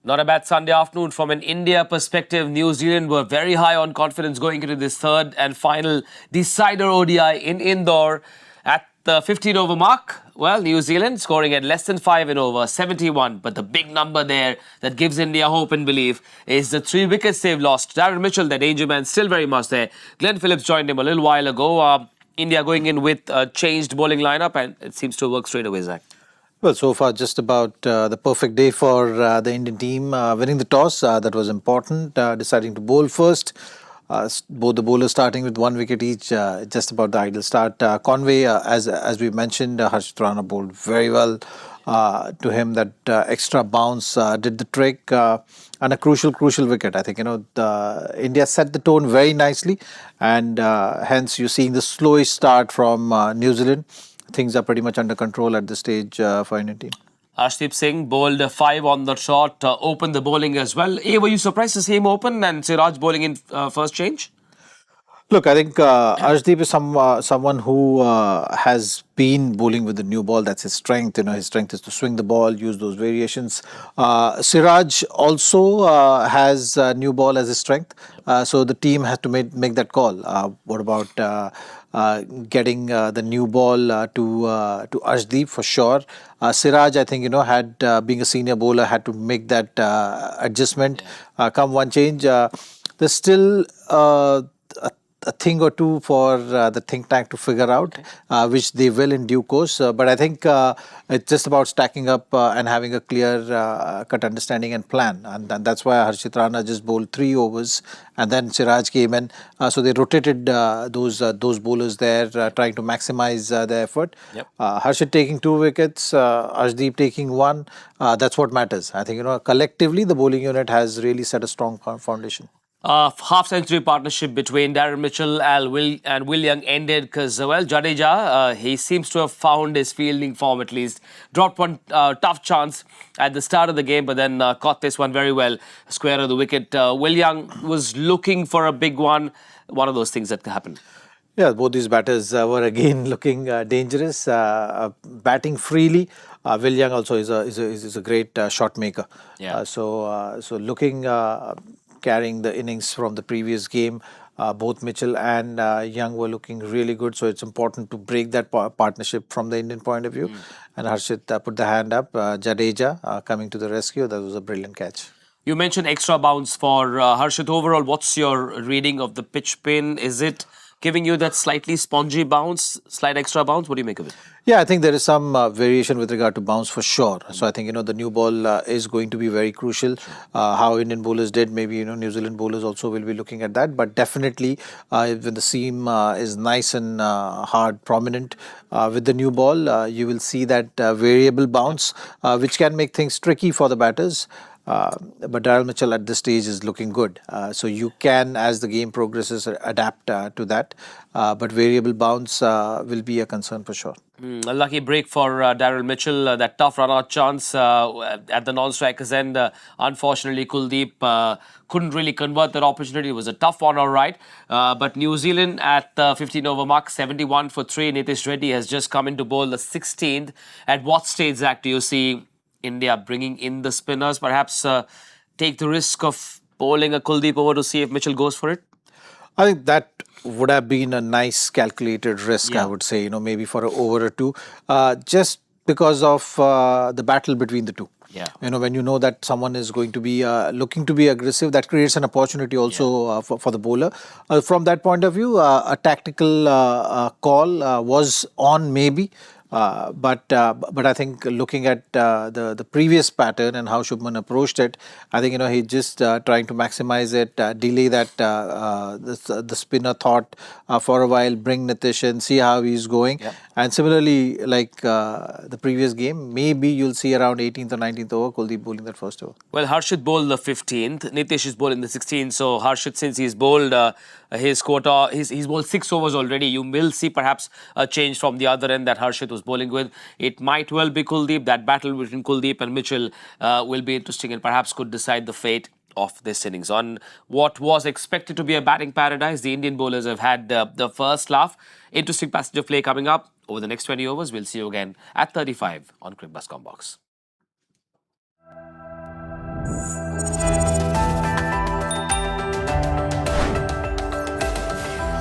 Not a bad Sunday afternoon. From an India perspective, New Zealand were very high on confidence going into this third and final decider ODI in Indore. At the 15-over mark, well, New Zealand scoring at less than 5 in over, 71. But the big number there that gives India hope and belief is the 3 wickets they've lost. Darren Mitchell, the danger man, still very much there. Glenn Phillips joined him a little while ago. India going in with a changed bowling lineup, and it seems to work straight away, Zach. Well, so far just about the perfect day for the Indian team. Winning the toss, that was important. Deciding to bowl first. Both the bowlers starting with 1 wicket each, just about the ideal start. Conway, as we mentioned, Harshit Rana bowled very well. To him, that extra bounce did the trick. And a crucial wicket. I think, India set the tone very nicely. And hence, you're seeing the slowish start from New Zealand. Things are pretty much under control at this stage for Indian team. Arshdeep Singh bowled 5 on the trot, opened the bowling as well. Were you surprised to see him open and Siraj bowling in first change? Look, I think Arshdeep is someone who has been bowling with the new ball. That's his strength. His strength is to swing the ball, use those variations. Siraj also has new ball as his strength. So the team has to make that call. What about getting the new ball to Arshdeep for sure. Siraj, I think, had being a senior bowler, had to make that adjustment. Come one change, there's still a thing or two for the think tank to figure out, which they will in due course. But I think it's just about stacking up and having a clear cut understanding and plan. And that's why Harshit Rana just bowled 3 overs and then Siraj came in. So they rotated those bowlers there, trying to maximize their effort. Yep. Harshit taking 2 wickets, Arshdeep taking 1. That's what matters. I think, collectively the bowling unit has really set a strong foundation. Half-century partnership between Darren Mitchell and Will Young ended because, Jadeja, he seems to have found his fielding form at least. Dropped one tough chance at the start of the game, but then caught this one very well, square of the wicket. Will Young was looking for a big one. One of those things that happened. Yeah, both these batters were again looking dangerous, batting freely. Will Young also is a great shot maker. Yeah. So looking... carrying the innings from the previous game. Both Mitchell and Young were looking really good. So it's important to break that partnership from the Indian point of view. And Harshit put the hand up. Jadeja coming to the rescue. That was a brilliant catch. You mentioned extra bounce for Harshit. Overall, what's your reading of the pitch spin? Is it giving you that slightly spongy bounce, slight extra bounce? What do you make of it? Yeah, I think there is some variation with regard to bounce for sure. So I think, the new ball is going to be very crucial. How Indian bowlers did, maybe, New Zealand bowlers also will be looking at that. But definitely, when the seam is nice and hard, prominent with the new ball, you will see that variable bounce, which can make things tricky for the batters. But Darren Mitchell at this stage is looking good. So you can, as the game progresses, adapt to that. But variable bounce will be a concern for sure. A lucky break for Darren Mitchell. That tough run-out chance at the non-striker's end. Unfortunately, Kuldeep couldn't really convert that opportunity. It was a tough one, all right. But New Zealand at the 15-over mark, 71 for 3. Nitish Reddy has just come into bowl the 16th. At what stage, Zach, do you see India bringing in the spinners, perhaps take the risk of bowling a Kuldeep over to see if Mitchell goes for it? I think that would have been a nice calculated risk, I would say, maybe for an over or 2, just because of the battle between the two. Yeah. When you know that someone is going to be looking to be aggressive, that creates an opportunity also for the bowler. From that point of view, a tactical call was on maybe. But I think looking at the previous pattern and how Shubman approached it, I think he just trying to maximize it, delay that the spinner thought for a while, bring Nitish and see how he's going. Yep. And similarly, like the previous game, maybe you'll see around 18th or 19th over Kuldeep bowling that first over. Well, Harshit bowled the 15th, Nitish is bowling the 16th. So Harshit, since he's bowled his quota, he's bowled 6 overs already. You will see perhaps a change from the other end that Harshit was bowling with. It might well be Kuldeep. That battle between Kuldeep and Mitchell will be interesting and perhaps could decide the fate of this innings. On what was expected to be a batting paradise, the Indian bowlers have had the first laugh. Interesting passage of play coming up over the next 20 overs. We'll see you again at 35 on Cricbuzz Comm Box.